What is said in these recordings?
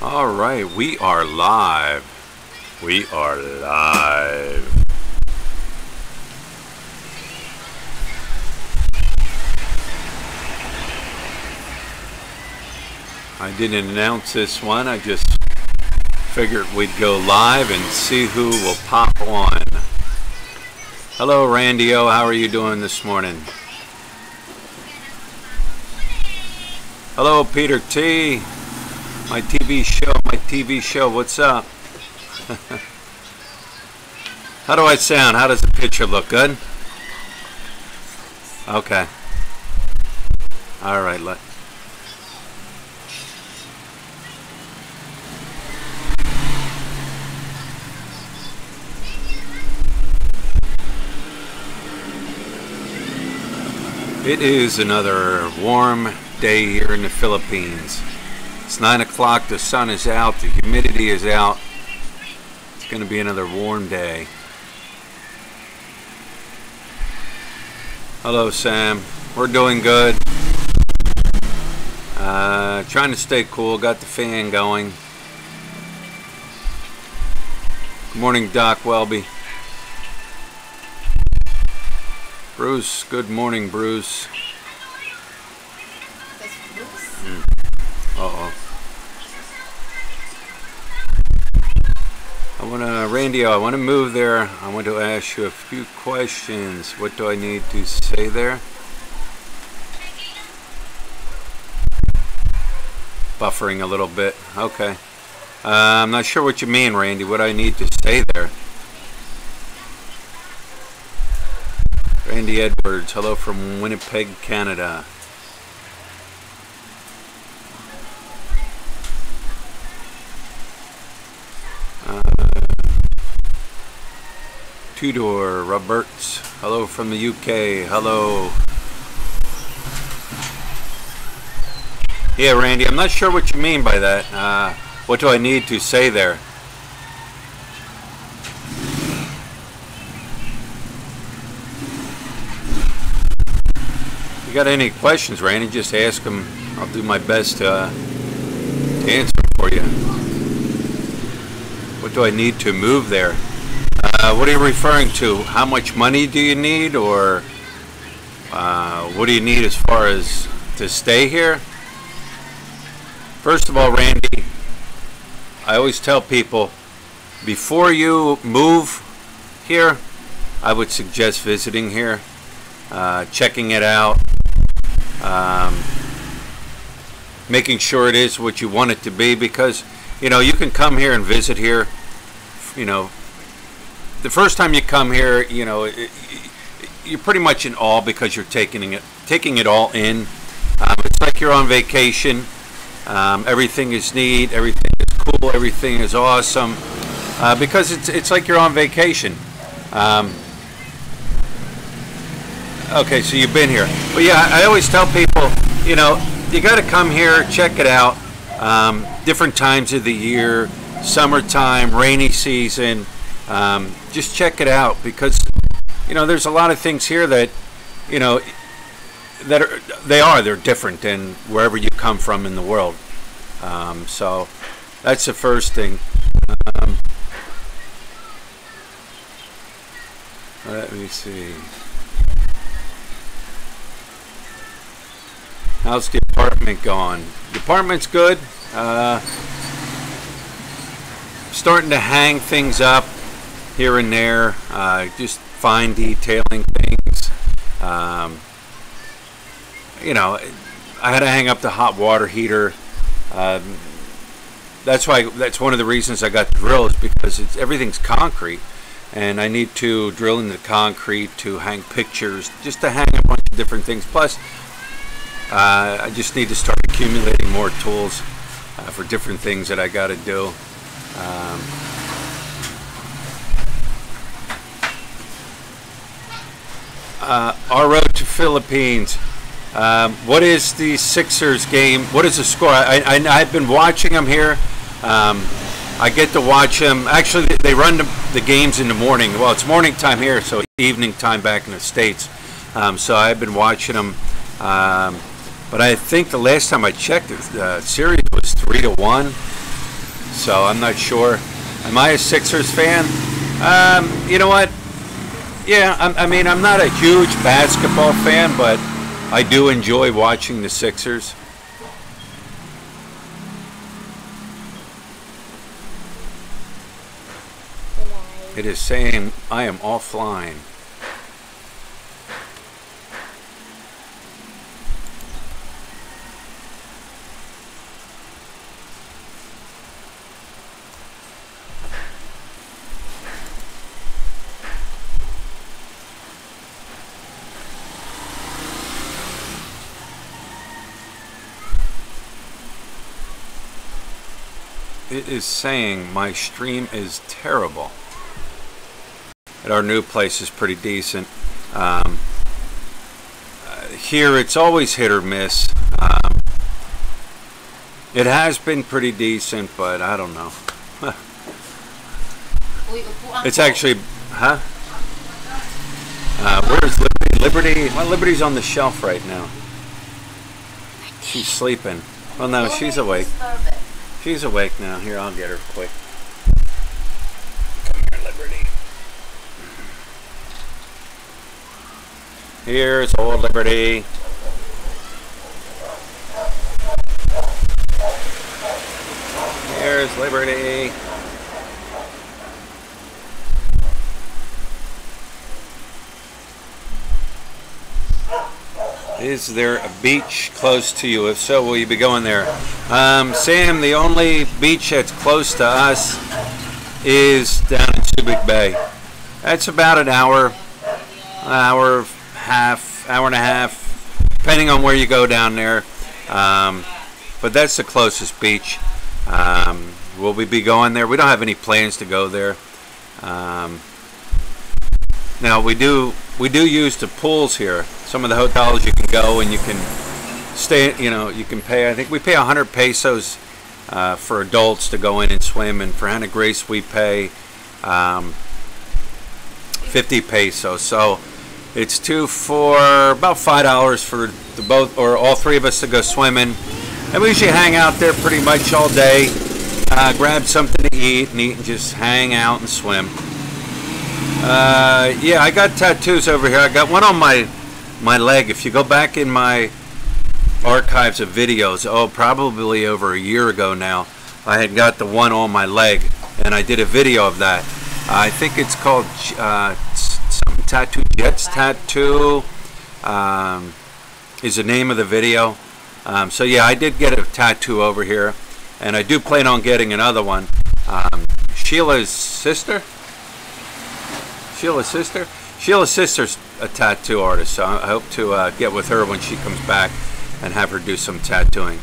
All right, we are live. We are live. I didn't announce this one. I just figured we'd go live and see who will pop on. Hello, Randy O. How are you doing this morning? Hello, Peter T. My TV show, what's up? How do I sound? How does the picture look? Good? Okay. Alright, it is another warm day here in the Philippines. It's 9 o'clock, the sun is out, the humidity is out. It's going to be another warm day. Hello, Sam. We're doing good. Trying to stay cool, got the fan going. Good morning, Doc Welby. Bruce, good morning, Bruce. Uh-oh. Randy, I want to move there. I want to ask you a few questions. What do I need to say there? Buffering a little bit. Okay. I'm not sure what you mean, Randy. What I need to say there. Randy Edwards, hello from Winnipeg, Canada. Tudor Roberts, hello from the UK. Hello. Yeah, Randy, I'm not sure what you mean by that. What do I need to say there? If you got any questions, Randy, just ask them. I'll do my best to answer them for you. What do I need to move there? What are you referring to? How much money do you need, or what do you need as far as to stay here? First of all, Randy, I always tell people, before you move here, I would suggest visiting here, checking it out, making sure it is what you want it to be, because, you know, you can come here and visit here, you know, the first time you come here, you know, you're pretty much in awe because you're taking it all in. It's like you're on vacation. Everything is neat, everything is cool, everything is awesome, because it's like you're on vacation. Okay, so you've been here. But yeah, I always tell people, you know, you got to come here, check it out. Different times of the year, summertime, rainy season. Just check it out, because, you know, there's a lot of things here that, you know, they're different than wherever you come from in the world. So that's the first thing. Let me see. How's the apartment going? The apartment's good. Starting to hang things up here and there, just fine detailing things. You know, I had to hang up the hot water heater. That's one of the reasons I got the drill, is because everything's concrete, and I need to drill into the concrete to hang pictures, just to hang a bunch of different things. Plus, I just need to start accumulating more tools for different things that I got to do. Our road to Philippines. What is the Sixers game? What is the score? I've been watching them here. I get to watch them. Actually, they run the games in the morning. Well, it's morning time here, so evening time back in the States. So I've been watching them. But I think the last time I checked, the series was 3-1. So I'm not sure. Am I a Sixers fan? You know what? Yeah, I mean, I'm not a huge basketball fan, but I do enjoy watching the Sixers. It is saying I am offline. It is saying my stream is terrible. At our new place is pretty decent. Here it's always hit or miss. It has been pretty decent, but I don't know. It's actually, huh? Where's Liberty? Liberty? Well, Liberty's on the shelf right now. She's sleeping. Well, no, she's awake. She's awake now. Here, I'll get her quick. Come here, Liberty. Here's old Liberty. Here's Liberty. Is there a beach close to you? If so, will you be going there? Sam, the only beach that's close to us is down in Subic Bay. That's about an hour and a half, depending on where you go down there. But that's the closest beach. Will we be going there? We don't have any plans to go there. Now we do use the pools here. Some of the hotels you can go and you can stay, you know, you can pay, I think we pay 100 pesos for adults to go in and swim, and for Hannah Grace we pay 50 pesos. So it's two for about $5 for the both or all three of us to go swimming. And we usually hang out there pretty much all day, grab something to eat and just hang out and swim. Yeah, I got tattoos over here. I got one on my leg. If you go back in my archives of videos, probably over a year ago now, I had got the one on my leg, and I did a video of that. I think it's called something Tattoo Jets Tattoo is the name of the video. So yeah, I did get a tattoo over here, and I do plan on getting another one. Sheila's sister's a tattoo artist, so I hope to get with her when she comes back and have her do some tattooing.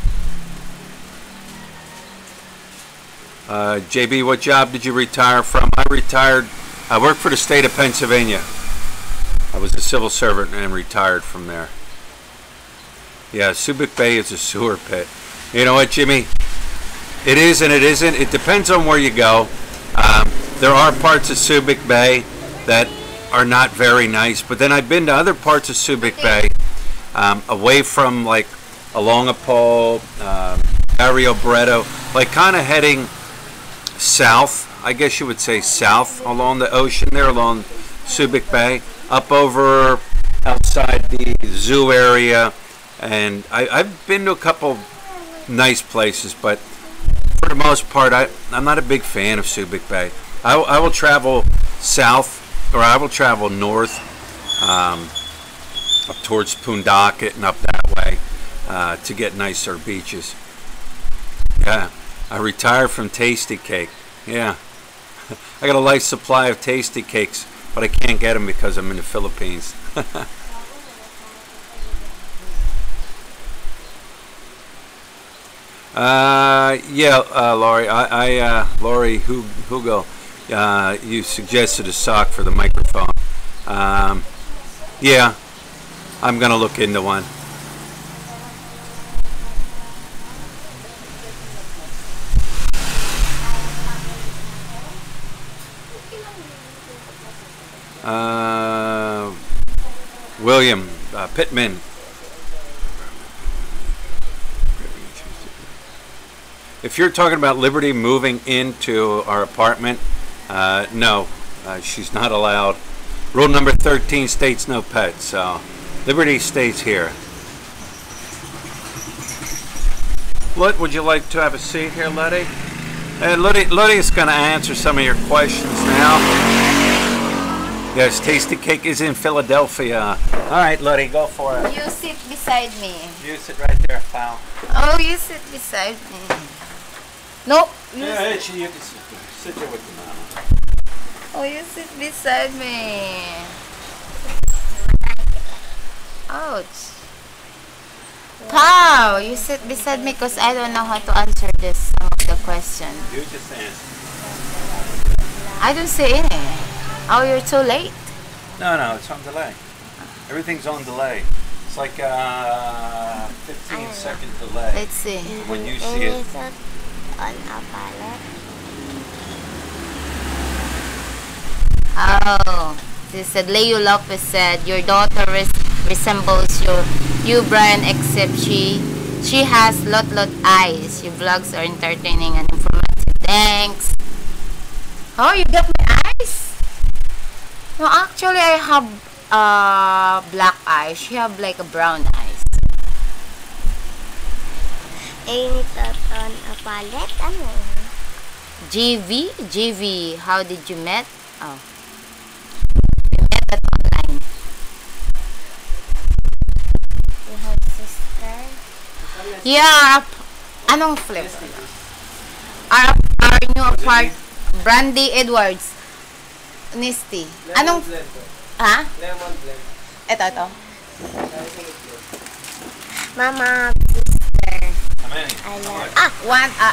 JB, what job did you retire from? I worked for the state of Pennsylvania. I was a civil servant and retired from there. Yeah, Subic Bay is a sewer pit. You know what, Jimmy? It is and it isn't. It depends on where you go. There are parts of Subic Bay that are not very nice, but then I've been to other parts of Subic Bay, away from like Alongapol, Barrio Bredo, like kind of heading south, I guess you would say south along the ocean there, along Subic Bay, up over outside the zoo area, and I've been to a couple nice places, but for the most part, I'm not a big fan of Subic Bay. I will travel south, or I will travel north, up towards Pundakit and up that way, to get nicer beaches. Yeah, I retired from Tasty Cake. Yeah, I got a life supply of Tasty Cakes, but I can't get them because I'm in the Philippines. Yeah, Laurie, Laurie Hugo, you suggested a sock for the microphone. Yeah, I'm gonna look into one. William Pittman. if you're talking about Liberty moving into our apartment, no, she's not allowed. Rule number 13 states no pets, so Liberty stays here. Would you like to have a seat here, Letty? Letty's going to answer some of your questions now. Yes, Tasty Cake is in Philadelphia. All right, Letty, go for it. You sit beside me. You sit right there, pal. Oh, you sit beside me. Nope. Yeah, you can sit there. Sit there with the mama. Oh, you sit beside me. Ouch. Pow, you sit beside me because I don't know how to answer this, some of the question. You just answer. I don't see any. Oh, you're too late. No, it's on delay. Everything's on delay. It's like 15-second delay. Let's see. When you see it. On a palette. Oh, this said Leo Lopez said your daughter resembles you, Brian, except she has lot eyes. Your vlogs are entertaining and informative. Thanks. Oh, you got my eyes? No, actually I have black eyes. She have like a brown eyes. Ito on a palette. Ano? GV, how did you met? Oh. We met at online. You have sister. Yeah. Anong flip? Our new apart. Brandy Edwards. Nisty. Anong? Ha? Lemon blend. Ito. Mama, sister. How many? I love.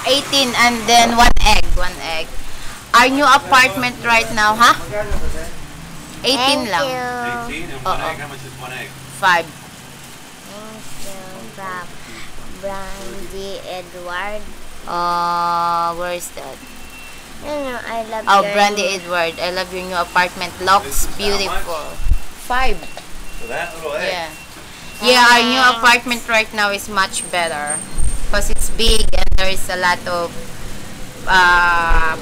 18 and then one egg. Our new apartment right now, huh? 18 Thank lang. you. 18 and one egg. How much is one egg? 5. Thank you, Brandy Edward. Where's that? No, I love Oh, your Brandy Edward. I love your new apartment. Looks beautiful. 5. So that little egg. Yeah, our new apartment right now is much better because it's big and there is a lot of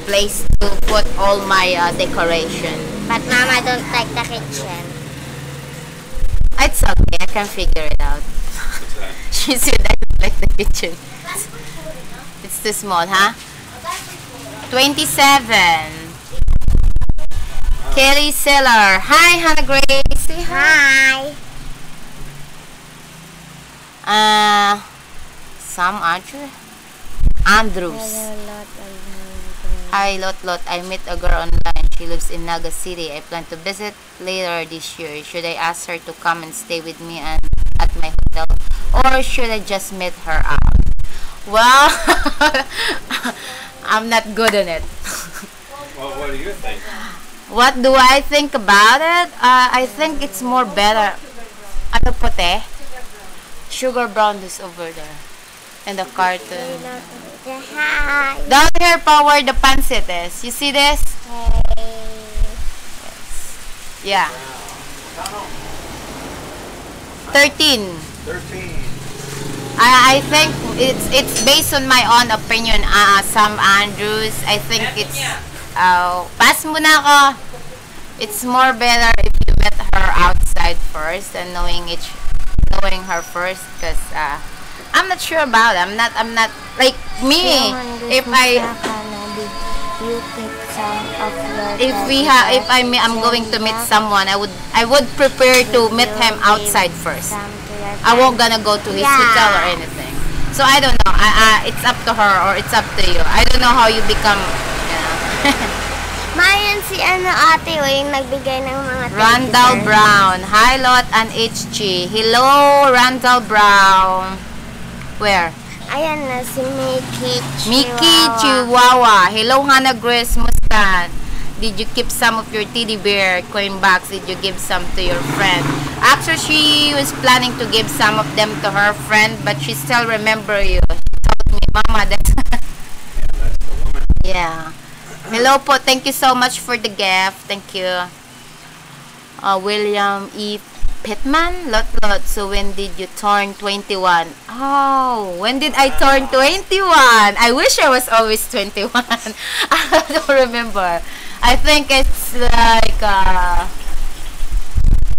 place to put all my decoration. But Mama don't like the kitchen. It's okay, I can figure it out. What's that? She said I don't like the kitchen. It's too small, huh? 27. Kelly Seller. Hi, Hannah Grace. Say hi. Sam Andrews. Hi, Lot. I met a girl online. She lives in Naga City. I plan to visit later this year. Should I ask her to come and stay with me and at my hotel? Or should I just meet her out? Well, I'm not good on it. Well, what do you think? What do I think about it? I think it's more better. Ano puti? Sugar brown is over there. And the carton. Hi. Down here pa where the pancit is. You see this? Yeah. 13. 13. I think it's based on my own opinion. Sam Andrews, I think it's pass muna ako. It's more better if you met her outside first and knowing her first, because I'm not sure about it. I'm not like me. If I'm going to meet someone, I would prepare to meet him outside first. I won't gonna go to his hotel or anything. So I don't know. It's up to her or it's up to you. I don't know how you become. Mayan si ate yung nagbigay ng mga Randall Brown. Hi, Lot and HG. Hello, Randall Brown. Where? Ayan na si Mickey Chihuahua. Hello, Hannah Grace Muscat. Did you keep some of your teddy bear coin box? Did you give some to your friend? Actually, she was planning to give some of them to her friend, but she still remember you. She told me, Mama, that's That's the woman. yeah. Hello po. Thank you so much for the gift. Thank you. William E. Pitman? Lot. So when did you turn 21? Oh, when did I turn 21? I wish I was always 21. I don't remember. I think it's like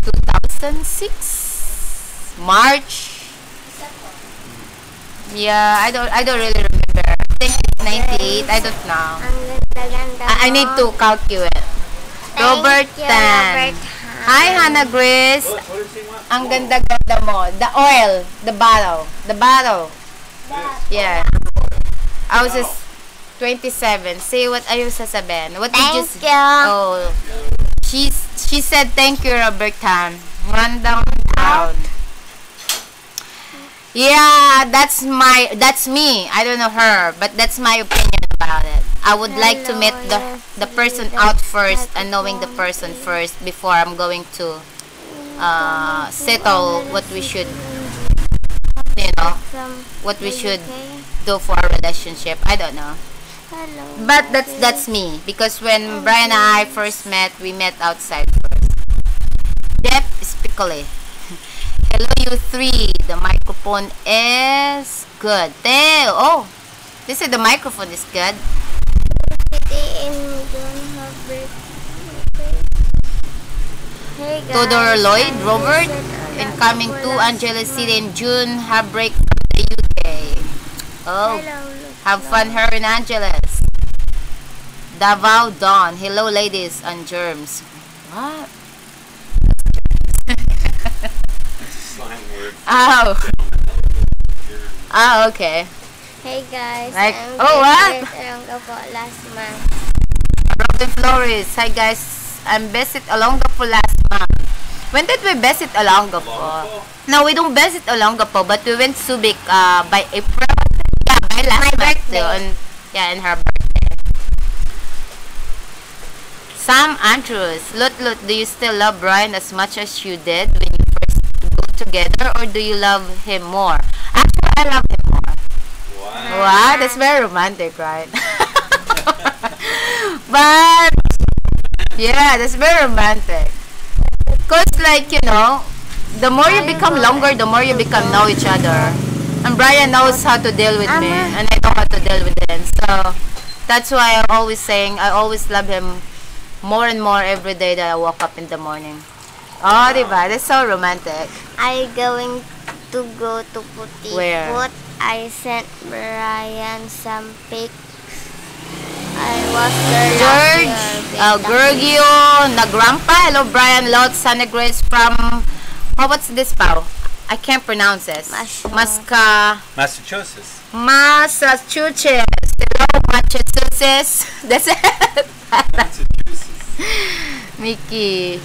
2006 March. Yeah, I don't really remember. I think it's 98. I don't know. I need to calculate. Robert Tan. Hi, Hannah Grace. Ang ganda-ganda mo. The oil. The bottle. Yeah. I was just 27. Say what are you sasabihin? What did you say? Oh. She said thank you, Robert Tan. Run down. Yeah, that's me. I don't know her, but that's my opinion about it. I would like to meet the person out first and knowing the person first before I'm going to settle what we should, what we should do for our relationship. I don't know. But that's me, because when Brian and I first met, we met outside first. Jeff Spicoli. Hello, you three. The microphone is good. Oh, they said the microphone is good. Todor Lloyd, Robert, incoming to Angeles City in June. Have break from the UK. Oh, have fun here in Angeles. Davao Dawn. Hello, ladies and germs. What? Oh. Oh, okay. Hey guys. Like, oh, what? Last month. Robin Flores. Hi guys. I'm visit Olongapo last month. When did we visit Olongapo? No, we don't visit Olongapo, but we went Subic by April. Yeah, by last month. Yeah, in her birthday. Sam Andrews. Lut, do you still love Brian as much as you did when you first go together, or do you love him more? Actually, I love him more. Wow, that's very romantic, right? But yeah, that's very romantic. Cause like, the more you become longer, the more you become know each other. And Brian knows how to deal with me, and I know how to deal with him. So that's why I'm always saying I always love him more and more every day that I wake up in the morning. Oh, diba? That's so romantic. I'm going to go to Puti. Where? I sent Brian some pics. I was there George, Gergio, Nagrangpa. Hello, Brian Lot, Sana Grace from, what's this, pal? I can't pronounce this. Massachusetts. Hello, Massachusetts. That's it. Massachusetts. Mickey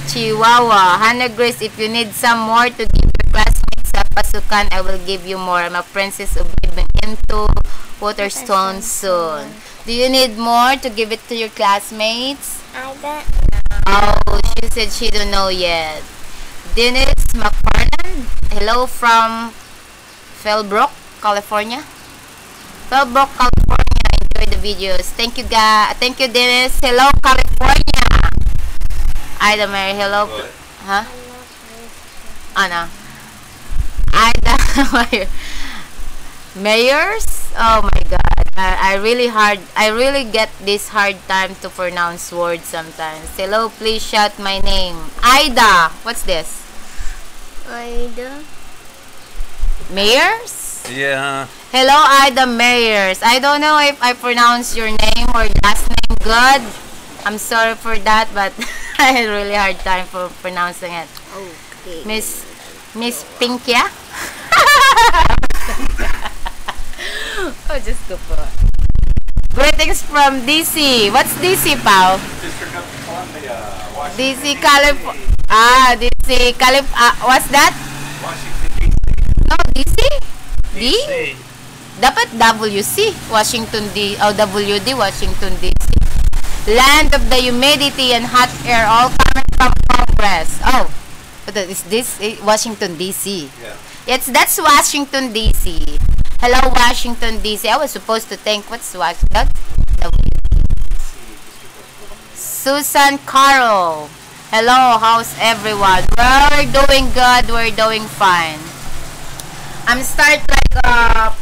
Chihuahua. Hannah Grace, if you need some more to give your classmates sa pasukan, I will give you more. I'm a princess of living into Waterstone soon. Do you need more to give it to your classmates? I don't know. Oh, she said she don't know yet. Dennis McFarland. Hello from Fellbrook, California. Fellbrook, California. Enjoy the videos. Thank you, guys. Thank you, Dennis. Hello, California. Ida Mary. Hello. Huh? Ano? Ida Mayors? Oh my god. I really get this hard time to pronounce words sometimes. Hello, please shout my name. Ida. What's this? Ida. Mayors? Yeah. Hello, Ida Mayors. I don't know if I pronounce your name or last name good. I'm sorry for that, but I had a really hard time for pronouncing it. Okay. Miss Pinkia? Oh, just go for it. Greetings from DC. What's DC, pal? District of Columbia, Washington. DC, California. DC, California. What's that? Washington, D.C. No, DC? D? D.C. Dapat WC. Washington, D. Oh, WD, Washington, DC. Land of the humidity and hot air, all coming from Congress. Oh, but is this Washington, D.C.? Yeah. That's Washington, D.C. Hello, Washington, D.C. I was supposed to think, what's Washington? Susan Carroll. Hello, how's everyone? We're doing good. We're doing fine. I'm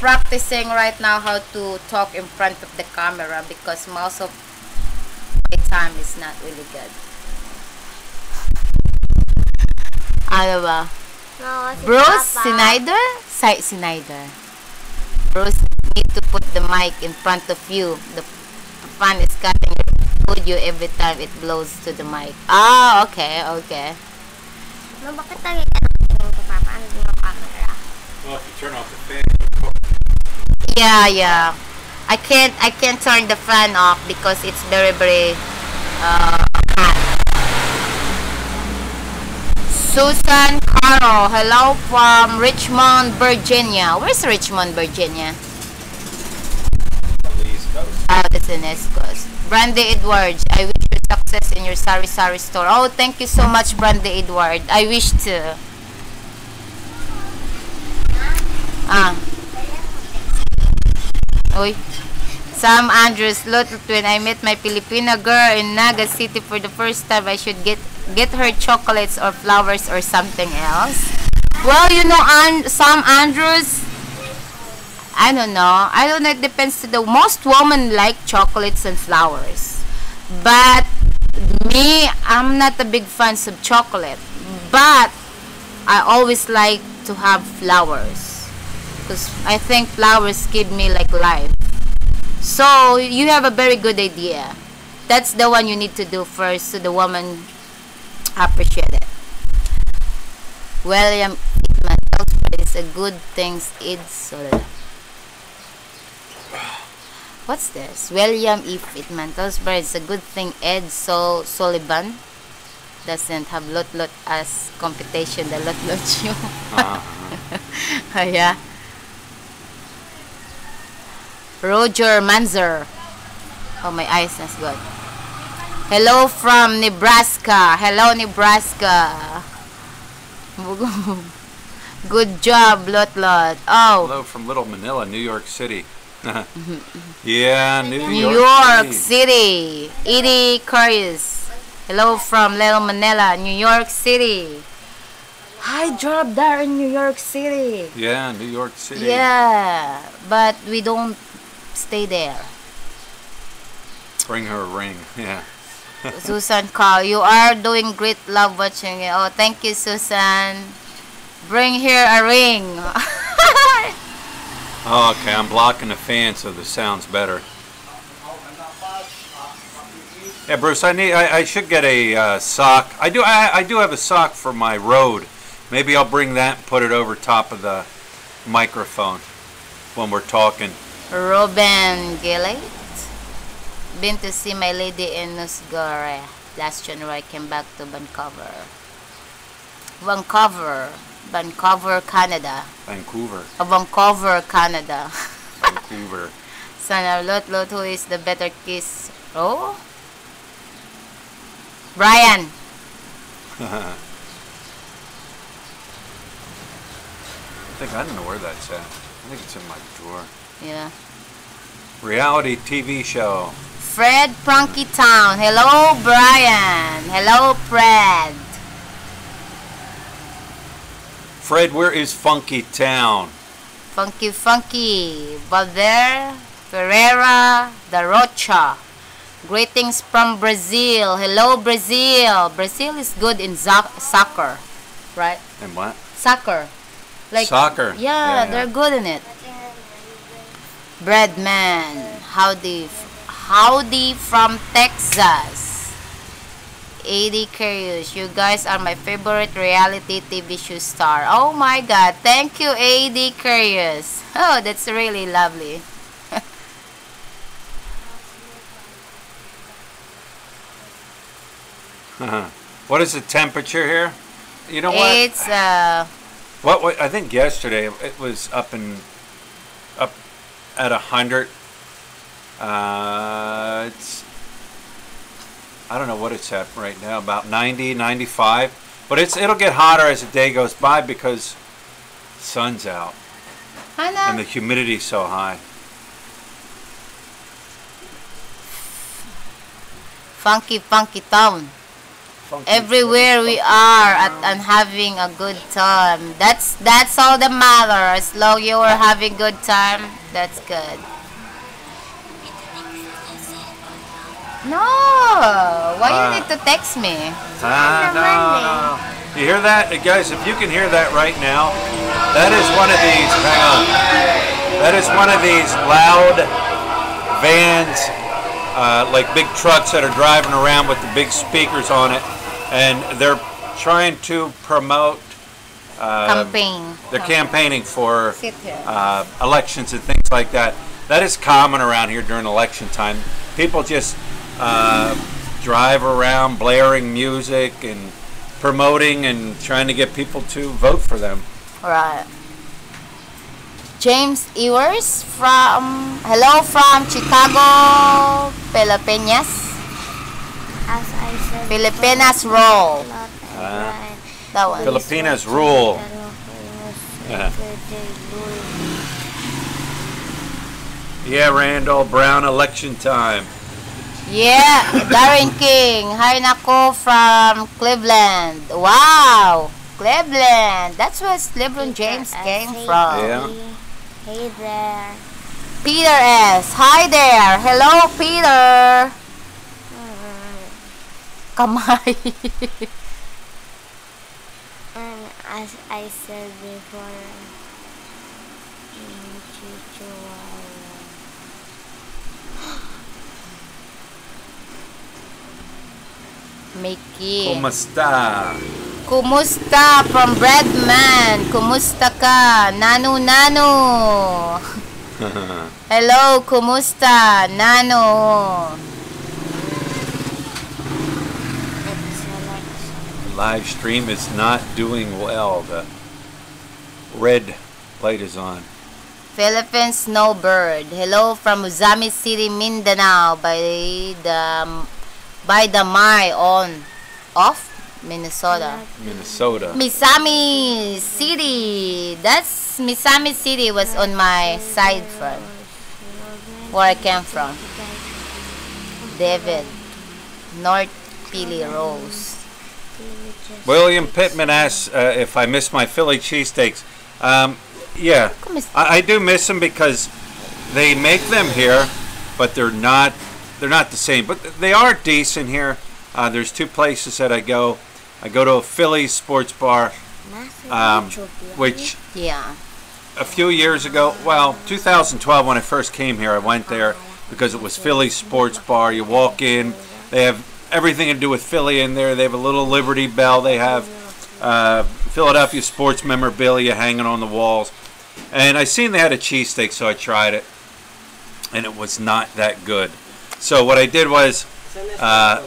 practicing right now how to talk in front of the camera because most of my time is not really good. Ano ba? No, si Bruce Papa. Snyder? Snyder. Bruce, need to put the mic in front of you. The fan is cutting your audio every time it blows to the mic. Ah, okay, okay. No, bakit lagi ka nakatingin ko, Papa? Ano yung camera? Well, if you turn off the fan. Yeah. I can't turn the fan off because it's very hot. Susan Carroll, hello from Richmond, Virginia. Where's Richmond, Virginia? On the East Coast. Oh, that's in East Coast. Brandy Edwards, I wish you success in your sari store. Oh, thank you so much, Brandy Edward. I wish to. Uy. Sam Andrews, little twin. I met my Filipina girl in Naga City for the first time. I should get her chocolates or flowers or something else. Well, you know, Sam Andrews, I don't know. It depends to the most women like chocolates and flowers. But me, I'm not a big fan of chocolate. But I always like to have flowers. Because I think flowers give me like life. So you have a very good idea. That's the one you need to do first so the woman appreciate it. William is a good things what's this? William E. Fitman is a good thing Ed Sullivan doesn't have lot as competition the lot show. Yeah. Roger Manzer. Oh, my eyes is good. Hello from Nebraska. Hello, Nebraska. Good job, Lot. Oh. Hello from Little Manila, New York City. Yeah, New York City. Edie Curious. Hello from Little Manila, New York City. I dropped there in New York City. Yeah, New York City. Yeah, but we don't stay there. Bring her a ring. Yeah. Susan Carl, you are doing great. Love watching it. Oh, thank you, Susan. Bring here a ring. Oh, okay, I'm blocking the fan so the sound's better. Yeah, Bruce, I should get a sock. I do have a sock for my Rode. Maybe I'll bring that and put it over top of the microphone when we're talking. Ruben Gillette. Been to see my lady in Nusgore. Last January, I came back to Vancouver, Canada. Vancouver, Canada. Vancouver. Son of Lot, who is the better kiss? Oh? Brian. I don't know where that's at. I think it's in my drawer. Yeah. Reality TV show. Fred Prunky Town. Hello, Brian. Hello, Fred. Fred, where is Funky Town? Funky. Valder Ferreira da Rocha. Greetings from Brazil. Hello, Brazil. Brazil is good in soccer, right? And what? Soccer. Like soccer. Yeah, they're good in it. Breadman. Howdy from Texas. AD Curious. You guys are my favorite reality TV show star. Oh my God. Thank you, AD Curious. Oh, that's really lovely. What is the temperature here? You know what? It's what I think yesterday it was up at 100. It's I don't know what it's at right now, about 90, 95. But it'll get hotter as the day goes by because the sun's out and the humidity's so high. Funky town. everywhere we are and having a good time. That's all that matters. As long you are having good time, that's good. No, why you need to text me? No. You hear that, guys? If you can hear that right now, that is one of these. Hang on. That is one of these loud vans, like big trucks that are driving around with the big speakers on it, and they're trying to promote. Campaign. They're campaigning for elections and things like that. That is common around here during election time. People just drive around blaring music and promoting and trying to get people to vote for them. Right. James Ewers hello from Chicago, Filipinas. As I said, Filipinas roll. That one. Filipinas rule. Yeah, Randall, Brown election time. Yeah, Darren King. Hi nako from Cleveland. Wow, Cleveland. That's where LeBron James came from. Yeah. Hey there. Peter S. Hi there. Hello, Peter. Kamay. And as I said before, Mickey. Kumusta? Kumusta from Breadman? Kumusta ka? Nano. Hello, kumusta? Nano. The live stream is not doing well. The red light is on. Philippine Snowbird. Hello from Uzami City, Mindanao by the Mai off Minnesota. Misami City. That's Misami City was on my side front where I came from. David North Pili Rose. William Pittman asks if I miss my Philly cheesesteaks. Yeah, I do miss them because they make them here, but they're not the same. But they are decent here. There's two places that I go. I go to a Philly sports bar, which a few years ago, well, 2012 when I first came here, I went there because it was Philly sports bar. You walk in, they have everything to do with Philly in there. They have a little Liberty Bell. They have Philadelphia sports memorabilia hanging on the walls. And I seen they had a cheesesteak, so I tried it, and it was not that good. So what I did was, I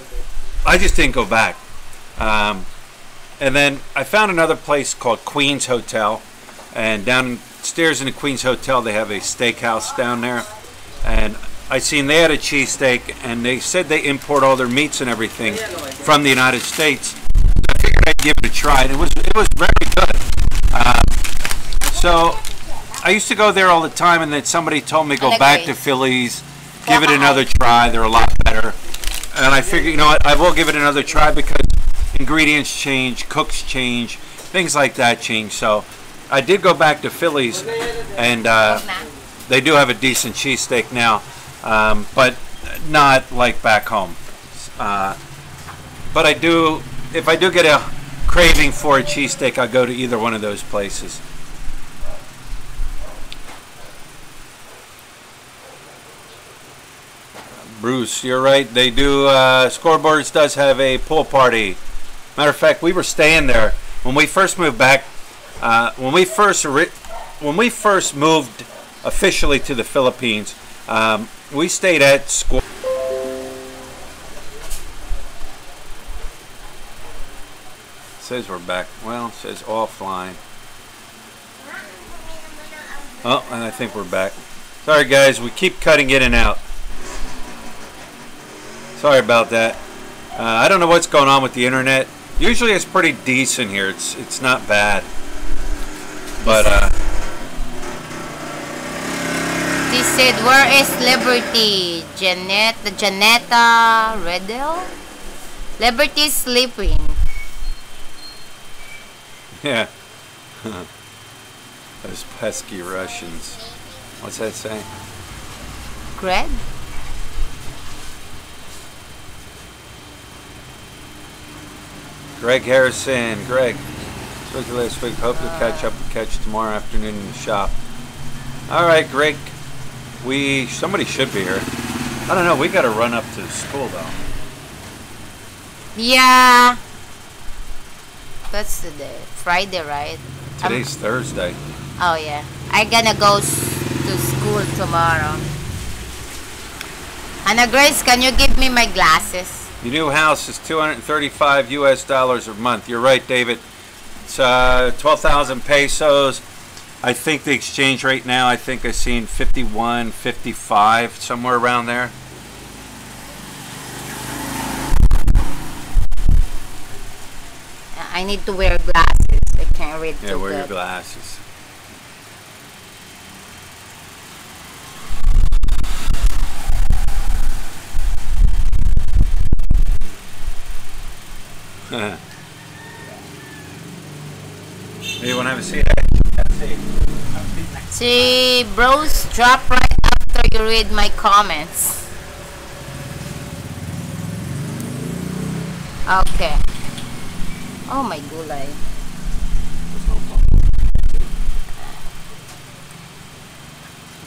just didn't go back. And then I found another place called Queens Hotel, and downstairs in the Queens Hotel they have a steakhouse down there, and I seen they had a cheesesteak, and they said they import all their meats and everything from the United States. I figured I'd give it a try, and it was very good. So I used to go there all the time, and then somebody told me go back to Philly's, give it another try. They're a lot better. And I figured, you know what, I will give it another try because ingredients change, cooks change, things like that change. So I did go back to Philly's, and they do have a decent cheesesteak now, but not like back home. But if I do get a craving for a cheesesteak, I'll go to either one of those places. Bruce, you're right. They do. Scoreboards does have a pool party. Matter of fact, we were staying there when we first moved back. When we first moved officially to the Philippines, we stayed at Score. Says we're back. Well, it says offline. Oh, and I think we're back. Sorry, guys. We keep cutting in and out. Sorry about that. I don't know what's going on with the internet. Usually it's pretty decent here. It's not bad. But He said, where is Liberty? Janetta Redell? Liberty's sleeping. Yeah. Those pesky Russians. What's that say? Greg? Greg Harrison. Greg. Spoke last week. Hope to catch tomorrow afternoon in the shop. Alright, Greg. Somebody should be here. I don't know. We got to run up to the school, though. Yeah. That's today. Friday, right? Today's Thursday. Oh, yeah. I'm gonna go to school tomorrow. Anna Grace, can you give me my glasses? Your new house is $235 US a month. You're right, David. It's 12,000 pesos. I think the exchange rate now, I think I've seen 51, 55, somewhere around there. I need to wear glasses. I can't read too Yeah, wear good. your glasses. You want to have a seat? See, bros, drop right after you read my comments. Okay. Oh my gulay.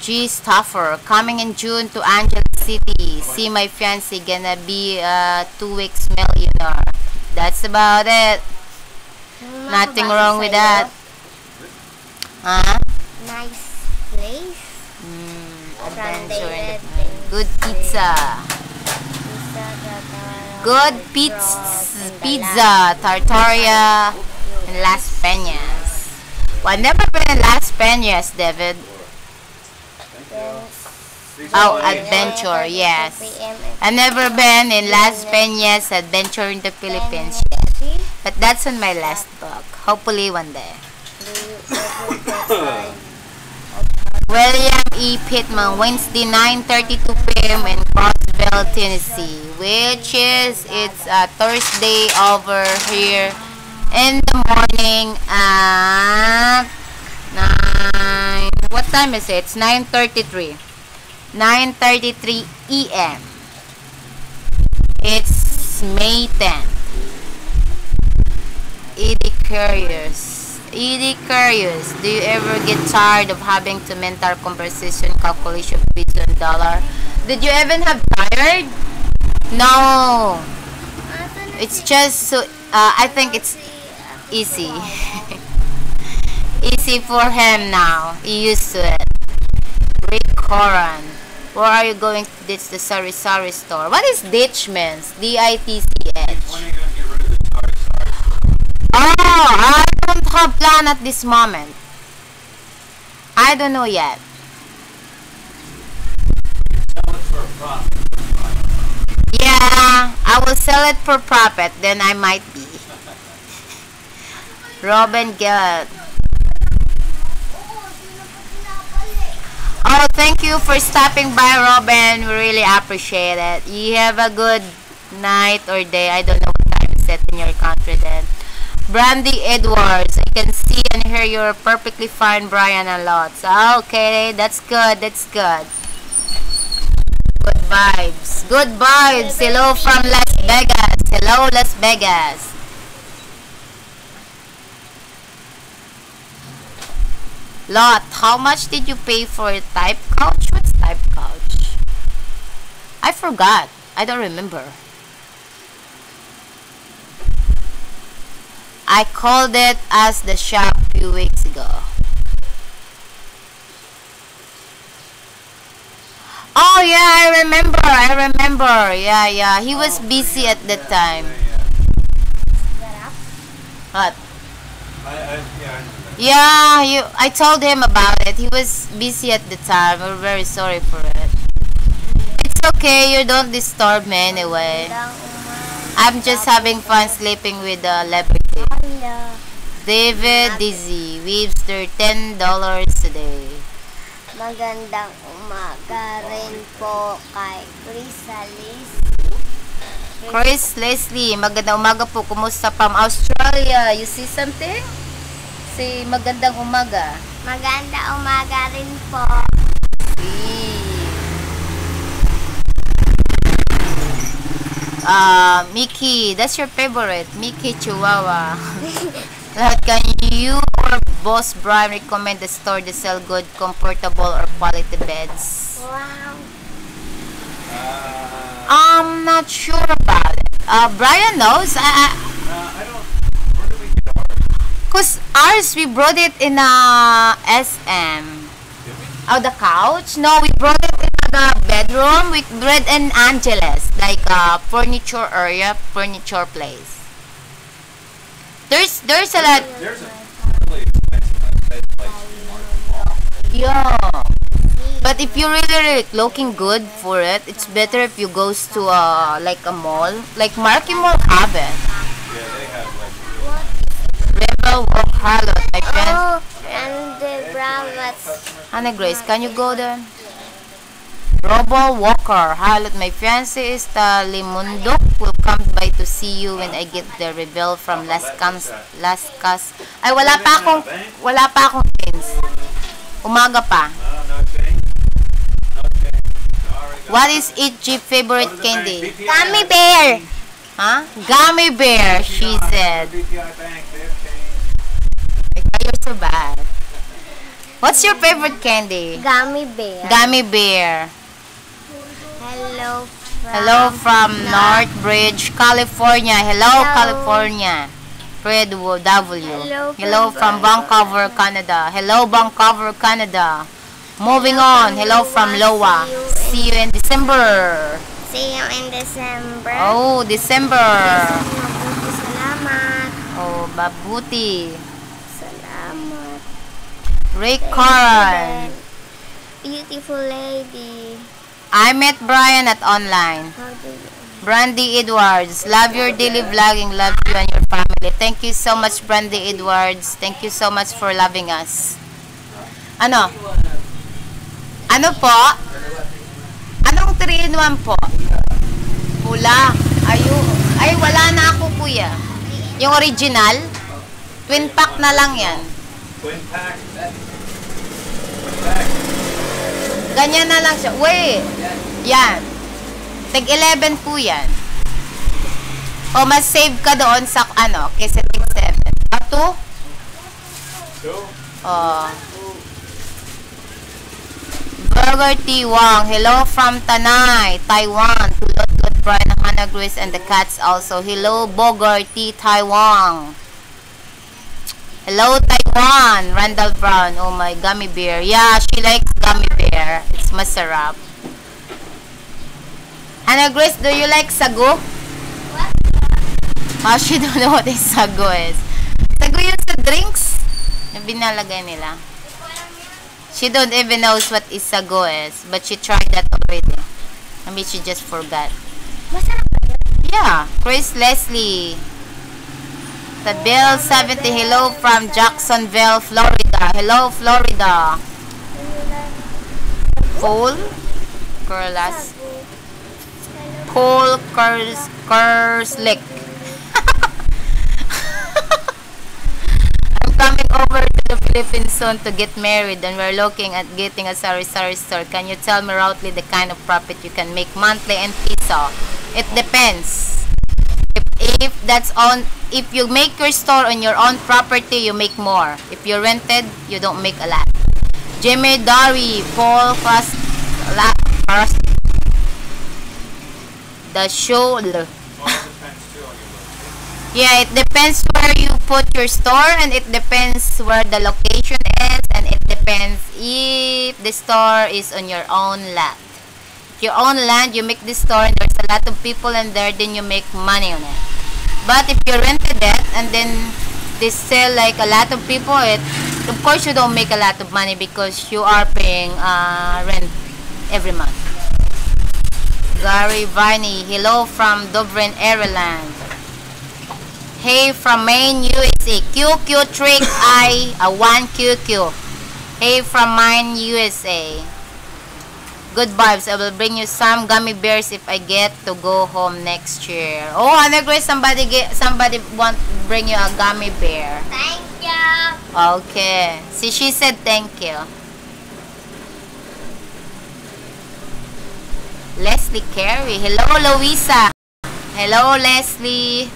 G Stuffer, coming in June to Angeles City. See my fiancé, gonna be a 2 weeks millionaire. That's about it. Nothing wrong with that. Huh? Nice place. Adventure in the good pizza. Good pizza, Tartaria, and Las Peñas. Well, I've never been in Las Peñas, David. Oh, Adventure, yes. I've never been in Las Peñas, Adventure in the Philippines yet. But that's on my last book. Hopefully one day. William E. Pittman, Wednesday, 9:32 p.m. in Crossville, Tennessee, which is, it's Thursday over here in the morning at 9, what time is it? It's 9:33. 9:33 e.m. It's May 10th. Edie curious, do you ever get tired of having to mental conversation calculation peso and dollar? Did you even have tired? No. It's just so, I think it's easy. Easy for him now. He used to it. Rick Horan, where are you going to ditch the Sari Sari store? What is ditch means? D-I-T-C-H. Oh, I don't have plan at this moment. I don't know yet. Yeah, I will sell it for profit. Then I might be. Robin Gillett. Oh, thank you for stopping by, Robin. We really appreciate it. You have a good night or day. I don't know what time is set in your country then. Brandy Edwards, I can see and hear you're perfectly fine, Brian and Lots. Okay, that's good, that's good. Good vibes. Good vibes. Hello from Las Vegas. Hello, Las Vegas. Lot, how much did you pay for a type couch? What's type couch? I forgot. I don't remember. I called it as the shop a few weeks ago. Oh yeah, I remember. Yeah. He was busy at the time. What? Yeah, I told him about it. He was busy at the time. We're very sorry for it. It's okay, you don't disturb me anyway. I'm just having fun sleeping with the liberty. David Dizzy, Webster, $10 a day. Magandang umaga rin po kay Chrysalis. Chris Leslie, magandang umaga po. Kumusta from Australia? You see something? Say magandang umaga. Maganda umaga rin po. Mickey, that's your favorite. Mickey Chihuahua. Can you or Boss Brian recommend the store to sell good, comfortable, or quality beds? Wow. I'm not sure about it. Brian knows. I don't. Where do we get ours? Cause ours, we brought it in SM. Did we? Oh, the couch? No, we brought it in the bedroom. We brought in Angeles, like furniture area, furniture place. There's a lot. There's a really expensive place. Yeah. But if you're really looking good for it, it's better if you goes to like a mall. Like Marky Mall have it. Yeah, they have like Rebel Walk Harlot, my friend. Oh, and the bravas. Hannah Grace, can you go there? Rebel Walker Harlot, my fiancé is Limundok. Will come by to see you when I get the rebel from Las Cas. Ay, wala pa akong pins. Umaga pa. no change. No change. What is each favorite candy? Gummy bear. Huh? Gummy bear, she said. DJI Bank, they have changed. You're so bad. What's your favorite candy? Gummy bear. Gummy bear. Hello. Hello from Northbridge, California. Hello, California. Fred W. Hello from Vancouver, Canada. Hello, Vancouver, Canada. Moving on. Hello from Loa. See you in December. See you in December. Oh, December. Mabuti, salamat. Oh, babuti. Salamat. Ray Coran. Beautiful lady. I met Brian at online. How do you? Brandy Edwards, love your daily vlogging, love you and your family. Thank you so much, Brandy Edwards. Thank you so much for loving us. Ano? Ano po? Anong 3-in-1 po? Pula. Ay, wala na ako, kuya. Yung original, twin pack na lang yan. Twin pack. Ganyan na lang siya. Wait. Yan. Tag 11 po yan. O, mas save ka doon sa ano, kaysa tag 7. Ato? O. Burger T. Wang. Hello from Tanay, Taiwan. To Lot Brian, Hannah Grace, and the cats also. Hello, Burger T. Taiwan. Hello, Taiwan. Randall Brown. Oh my, gummy bear. Yeah, she likes gummy bear. It's masarap. Hannah Grace, do you like sago? What? Oh, she don't know what is sago is. Sago yun sa drinks na binalagay nila. She don't even knows what is sago is, but she tried that already. Maybe she just forgot. Masarap ba yun? Yeah, Chris Leslie. The Bill 70, hello from Jacksonville, Florida. Hello, Florida. Paul Curlas. Paul Kerslick. I'm coming over to the Philippines soon to get married, and we're looking at getting a sari-sari store. Can you tell me roughly the kind of profit you can make monthly in peso? It depends. If you make your store on your own property, you make more. If you rented, you don't make a lot. Jimmy Dari, Paul Fast, the show. Yeah, it depends where you put your store, and it depends where the location is, and it depends if the store is on your own land. If your own land, you make this store and there's a lot of people in there, then you make money on it. But if you rented it and then they sell like a lot of people, of course you don't make a lot of money because you are paying rent every month. Gary Viney, hello from Dubrin, Ireland. Hey from Maine, USA. QQ trick I 1QQ. Hey from Maine, USA. Good vibes. I will bring you some gummy bears if I get to go home next year. Oh, Anna Grace, somebody want to bring you a gummy bear. Thank you. Okay. See, she said thank you. Leslie Carey. Hello, Luisa. Hello, Leslie.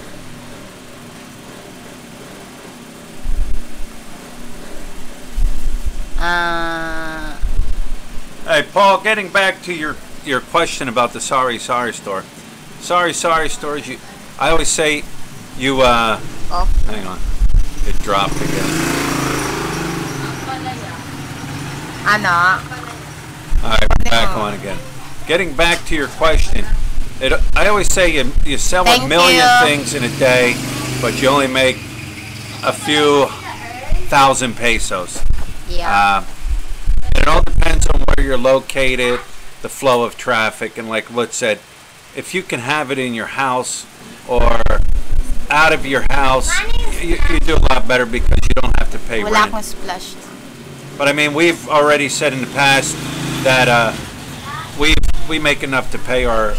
Hey, Paul, getting back to your question about the Sorry store. Sorry stores, I always say you, Oh. hang on. It dropped again. Ano? Alright, we're back on again. Getting back to your question, I always say you sell Thank a million you. things in a day, but you only make a few thousand pesos. Yeah. It all depends on where you're located, the flow of traffic, and like Lutz said, if you can have it in your house or out of your house, you do a lot better because you don't have to pay Wala rent. akong splashed. But I mean, we've already said in the past that we make enough to pay our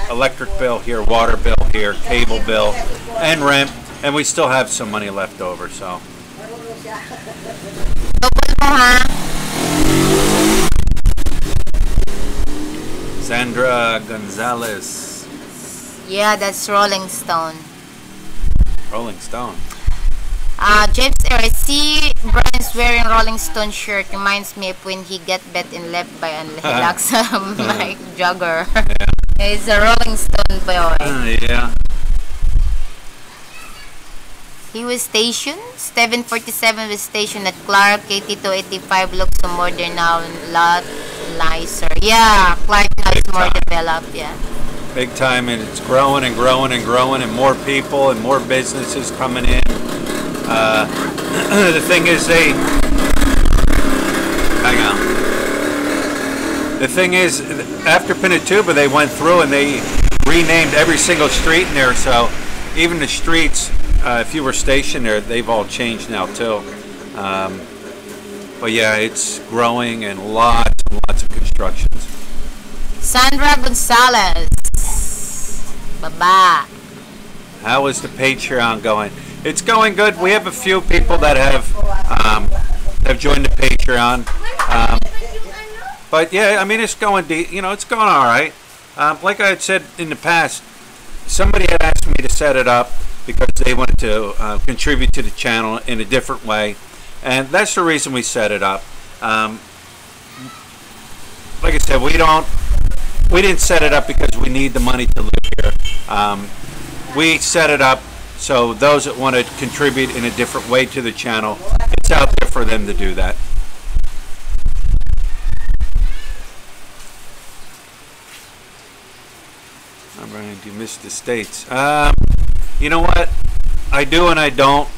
electric bill here, water bill here, cable bill, and rent, and we still have some money left over. So. Double mo, ha? Sandra Gonzalez. Yeah, that's Rolling Stone. Rolling Stone. James I see Brian's wearing Rolling Stone shirt. Reminds me of when he get bet and left by Alexa Mike Jogger. Yeah. He's a Rolling Stone boy. Yeah. He was stationed. 747 was stationed at Clark. KT285 looks so modern now, a lot nicer. Yeah, Clark now is more developed. Yeah. Big time, and it's growing and growing and growing, and more people and more businesses coming in. The thing is, hang on. The thing is, after Pinatubo, they went through and they renamed every single street in there. So even the streets, if you were stationed there, they've all changed now too. But yeah, it's growing and lots of constructions. Sandra Gonzalez. Baba. How is the Patreon going? It's going good. We have a few people that have joined the Patreon. But yeah, I mean, it's going it's going all right. Like I had said in the past, somebody had asked me to set it up because they wanted to contribute to the channel in a different way, and that's the reason we set it up. Like I said, we didn't set it up because we need the money to live here. We set it up so those that want to contribute in a different way to the channel, it's out there for them to do that. I'm running to miss the States. You know what? I do and I don't.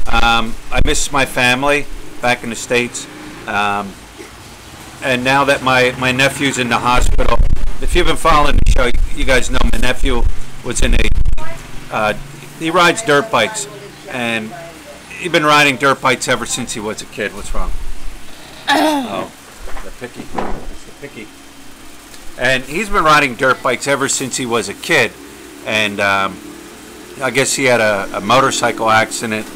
I miss my family back in the States. And now that my nephew's in the hospital, if you've been following the show, you guys know my nephew was in he rides dirt bikes, and he's been riding dirt bikes ever since he was a kid. What's wrong? Oh, the picky. It's the picky. And he's been riding dirt bikes ever since he was a kid, and I guess he had a motorcycle accident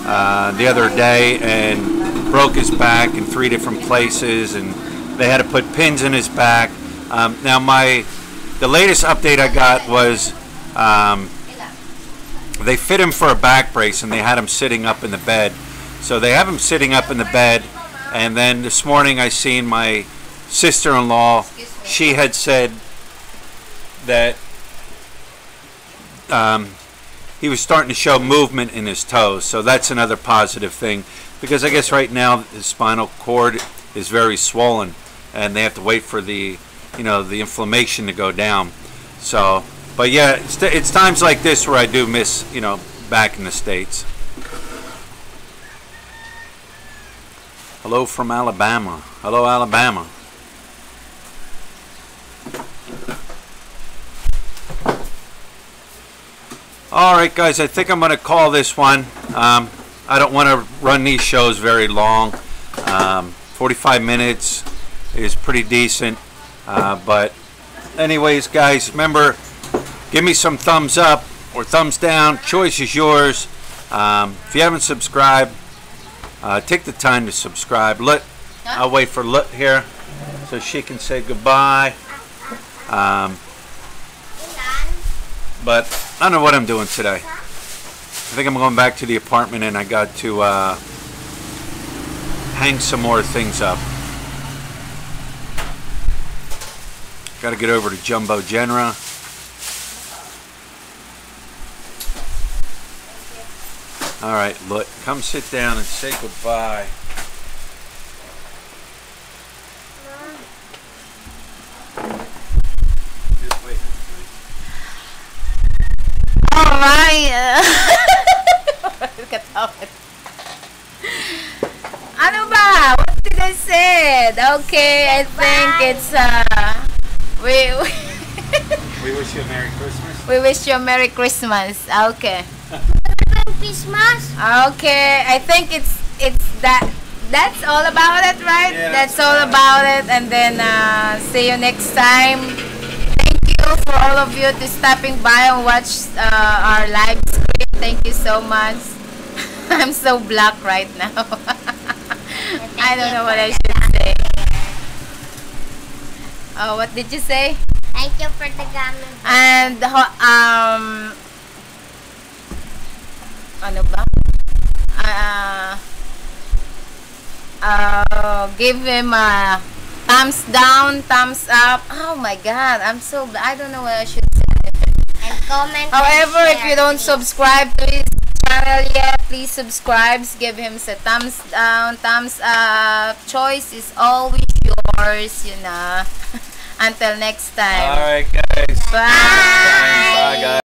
the other day and broke his back in 3 different places, and they had to put pins in his back. Now the latest update I got was they fit him for a back brace, and they had him sitting up in the bed. So they have him sitting up in the bed, and then this morning I seen my sister-in-law. She had said that he was starting to show movement in his toes, so that's another positive thing, because I guess right now his spinal cord is very swollen, and they have to wait for the inflammation to go down. So, but yeah, it's times like this where I do miss, back in the States. Hello from Alabama. Hello, Alabama. Alright guys, I think I'm going to call this one. I don't want to run these shows very long. 45 minutes is pretty decent. But anyways, guys, remember, give me some thumbs up or thumbs down. Choice is yours. If you haven't subscribed, take the time to subscribe. I'll wait for Lut here so she can say goodbye. But I don't know what I'm doing today. I think I'm going back to the apartment and I got to hang some more things up. Got to get over to Jumbo Genera. Alright, look, come sit down and say goodbye. Just wait. Alright. Ano ba? What did I say? Okay, I think it's we wish you a Merry Christmas. we wish you a Merry Christmas. Okay. Christmas. Okay, I think it's that's all about it, right? Yeah, that's all about it. And then see you next time. Thank you for all of you to stopping by and watch our live stream. Thank you so much. I'm so black right now. I don't know what I should say. Oh, what did you say? Thank you for the gamit. And ano ba? Give him a thumbs down, thumbs up. Oh my God, I don't know what I should say. And comment. However, and if share, you don't please. subscribe to his channel yet, please subscribe. Give him a thumbs down, thumbs up. Choice is always yours, you know. Until next time. Alright, guys. Bye. Bye, guys.